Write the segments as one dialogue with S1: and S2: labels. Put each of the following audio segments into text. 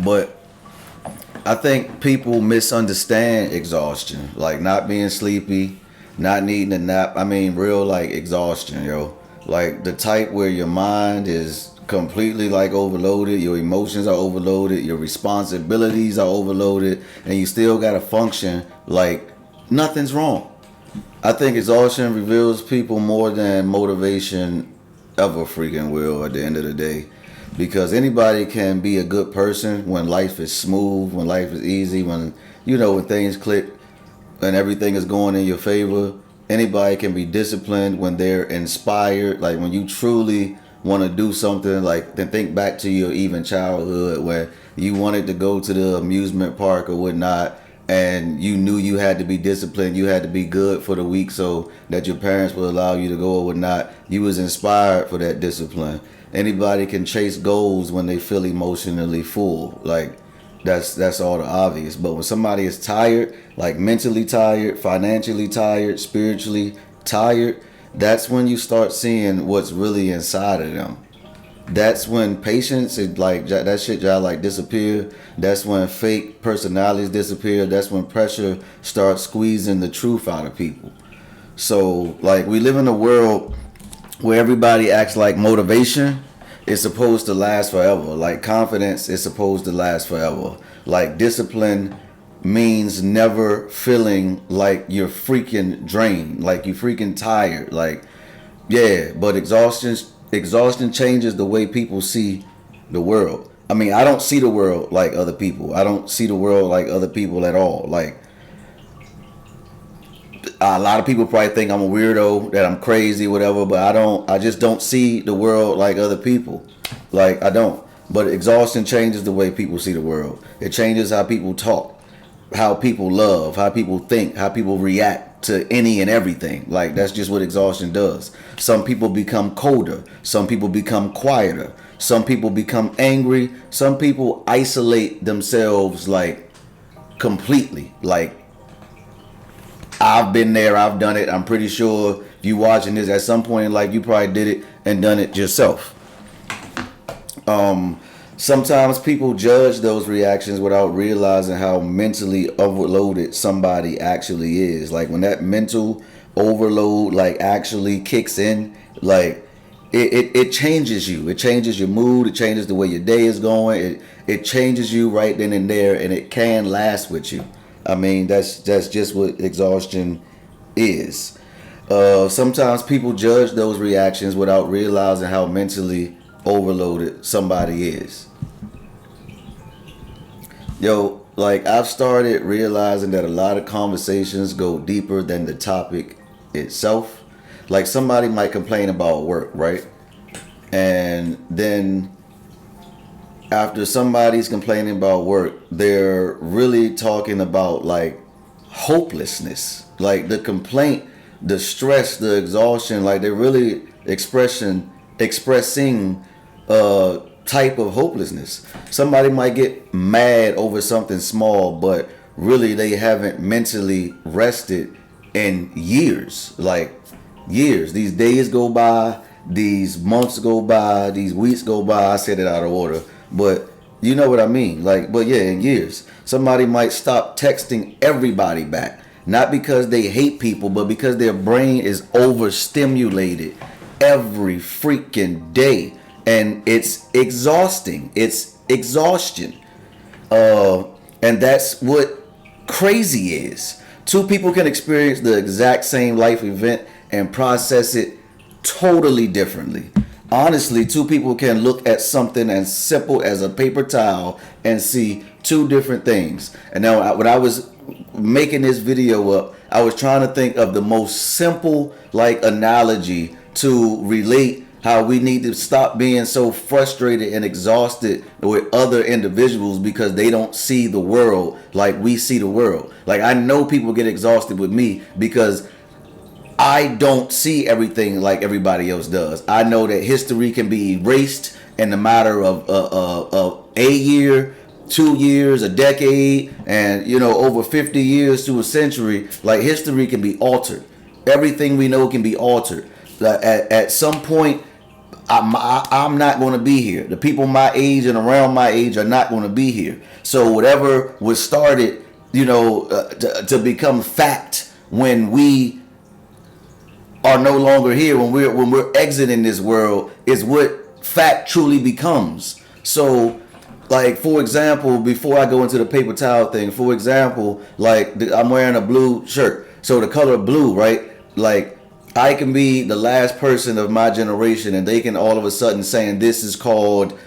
S1: But I think people misunderstand exhaustion, like not being sleepy, not needing a nap. I mean, real like exhaustion, yo. Like the type where your mind is completely like overloaded, your emotions are overloaded, your responsibilities are overloaded, and you still gotta function like nothing's wrong. I think exhaustion reveals people more than motivation ever freaking will at the end of the day. Because anybody can be a good person when life is smooth, when life is easy, when when things click and everything is going in your favor. Anybody can be disciplined when they're inspired, like when you truly want to do something. Like then think back to your even childhood where you wanted to go to the amusement park or whatnot, and you knew you had to be disciplined, you had to be good for the week so that your parents would allow you to go or whatnot. You was inspired for that discipline. Anybody can chase goals when they feel emotionally full. Like that's all the obvious. But when somebody is tired, like mentally tired, financially tired, spiritually tired, that's when you start seeing what's really inside of them. That's when patience is like that shit y'all like disappear. That's when fake personalities disappear. That's when pressure starts squeezing the truth out of people. So like we live in a world where everybody acts like motivation is supposed to last forever. Like confidence is supposed to last forever. Like discipline means never feeling like you're freaking drained, like you're freaking tired. Like yeah, but exhaustion changes the way people see the world. I mean, I don't see the world like other people. I don't see the world like other people at all. Like a lot of people probably think I'm a weirdo, that I'm crazy, whatever, but I don't. I just don't see the world like other people. Like I don't. But exhaustion changes the way people see the world. It changes how people talk, how people love, how people think, how people react to any and everything. Like that's just what exhaustion does. Some people become colder. Some people become quieter. Some people become angry. Some people isolate themselves like completely. Like I've been there, I've done it. I'm pretty sure if you watching this at some point in life, you probably did it and done it yourself. Sometimes people judge those reactions without realizing how mentally overloaded somebody actually is. Like when that mental overload like actually kicks in, like it changes you. It changes your mood. It changes the way your day is going. It changes you right then and there, and it can last with you. I mean, that's just what exhaustion is. Sometimes people judge those reactions without realizing how mentally overloaded somebody is. Yo, like I've started realizing that a lot of conversations go deeper than the topic itself. Like somebody might complain about work, right? And then after somebody's complaining about work, they're really talking about like hopelessness, like the complaint, the stress, the exhaustion, like they're really expressing type of hopelessness. Somebody might get mad over something small, but really they haven't mentally rested in years. Like years. These days go by, these months go by, these weeks go by. I said it out of order, but you know what I mean. Like, but yeah, in years. Somebody might stop texting everybody back. Not because they hate people, but because their brain is overstimulated every freaking day. And it's exhausting. It's exhaustion. And that's what crazy is. Two people can experience the exact same life event and process it totally differently. Honestly, two people can look at something as simple as a paper towel and see two different things. And now, when I was making this video up, I was trying to think of the most simple like analogy to relate how we need to stop being so frustrated and exhausted with other individuals because they don't see the world like we see the world. Like I know people get exhausted with me because I don't see everything like everybody else does. I know that history can be erased in the matter of a year, 2 years, a decade, and over 50 years to a century. Like history can be altered. Everything we know can be altered. At some point, I'm not going to be here. The people my age and around my age are not going to be here. So whatever was started, to become fact when we are no longer here, when we're exiting this world, is what fact truly becomes. So, like, for example, before I go into the paper towel thing, for example, like, I'm wearing a blue shirt. So the color blue, right? Like, I can be the last person of my generation and they can all of a sudden saying this is called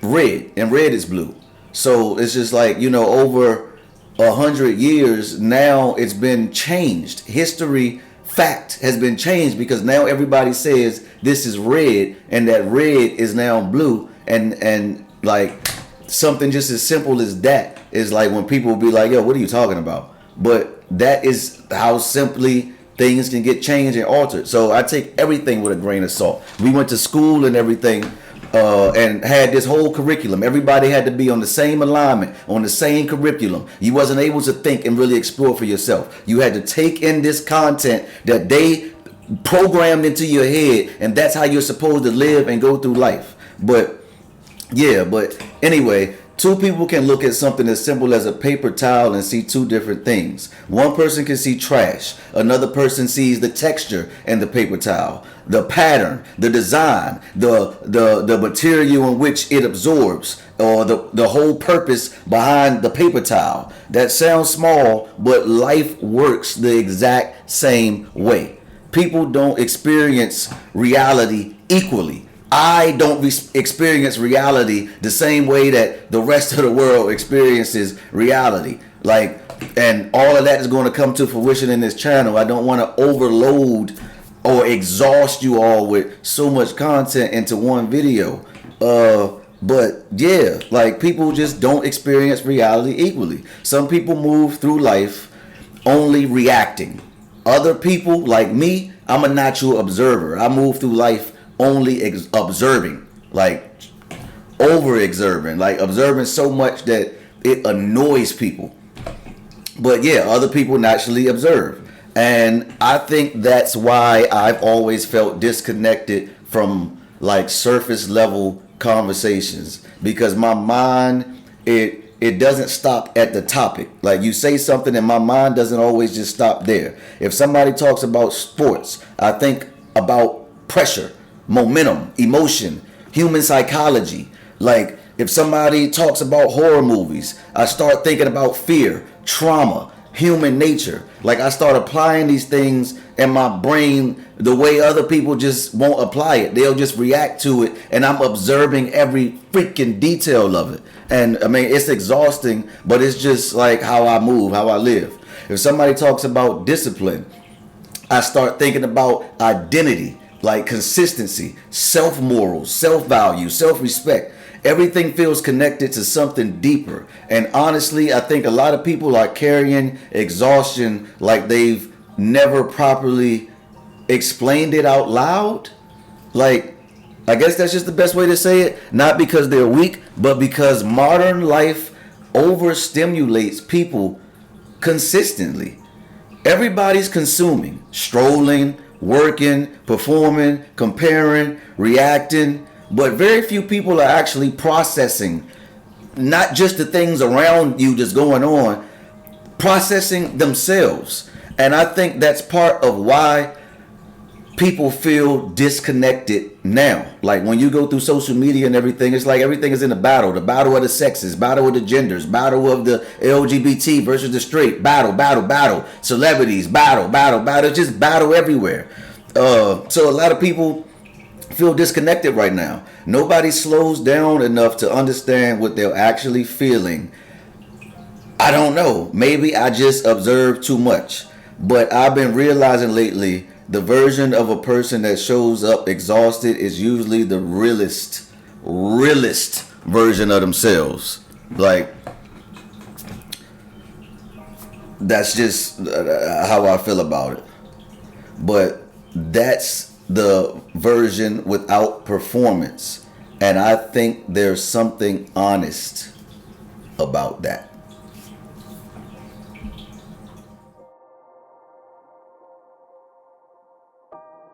S1: red and red is blue. So it's just like, over 100 years now it's been changed. History fact has been changed because now everybody says this is red and that red is now blue. And like something just as simple as that is like when people be like, yo, what are you talking about? But that is how simply things can get changed and altered. So I take everything with a grain of salt. We went to school and everything and had this whole curriculum. Everybody had to be on the same alignment, on the same curriculum. You wasn't able to think and really explore for yourself. You had to take in this content that they programmed into your head, and that's how you're supposed to live and go through life. But anyway, two people can look at something as simple as a paper towel and see two different things. One person can see trash. Another person sees the texture in the paper towel, the pattern, the design, the material in which it absorbs, or the whole purpose behind the paper towel. That sounds small, but life works the exact same way. People don't experience reality equally. I don't experience reality the same way that the rest of the world experiences reality. Like, and all of that is going to come to fruition in this channel. I don't want to overload or exhaust you all with so much content into one video. But yeah, like people just don't experience reality equally. Some people move through life only reacting. Other people, like me, I'm a natural observer. I move through life only observing, like over observing, like observing so much that it annoys people. But yeah, other people naturally observe, and I think that's why I've always felt disconnected from like surface level conversations, because my mind, it doesn't stop at the topic. Like you say something and my mind doesn't always just stop there. If somebody talks about sports, I think about pressure, momentum, emotion, human psychology. Like if somebody talks about horror movies, I start thinking about fear, trauma, human nature. Like I start applying these things in my brain the way other people just won't apply it. They'll just react to it, and I'm observing every freaking detail of it. And I mean, it's exhausting, but it's just like how I move, how I live. If somebody talks about discipline, I start thinking about identity, like consistency, self-morals, self-value, self-respect. Everything feels connected to something deeper. And honestly, I think a lot of people are carrying exhaustion like they've never properly explained it out loud. Like, I guess that's just the best way to say it. Not because they're weak, but because modern life overstimulates people consistently. Everybody's consuming, strolling, working, performing, comparing, reacting, but very few people are actually processing not just the things around you that's going on, processing themselves. And I think that's part of why people feel disconnected now. Like when you go through social media and everything, it's like everything is in a battle. The battle of the sexes, battle of the genders, battle of the LGBT versus the straight, battle, celebrities, battle. It's just battle everywhere. So a lot of people feel disconnected right now. Nobody slows down enough to understand what they're actually feeling. I don't know. Maybe I just observe too much. But I've been realizing lately the version of a person that shows up exhausted is usually the realest version of themselves. Like, that's just how I feel about it. But that's the version without performance. And I think there's something honest about that.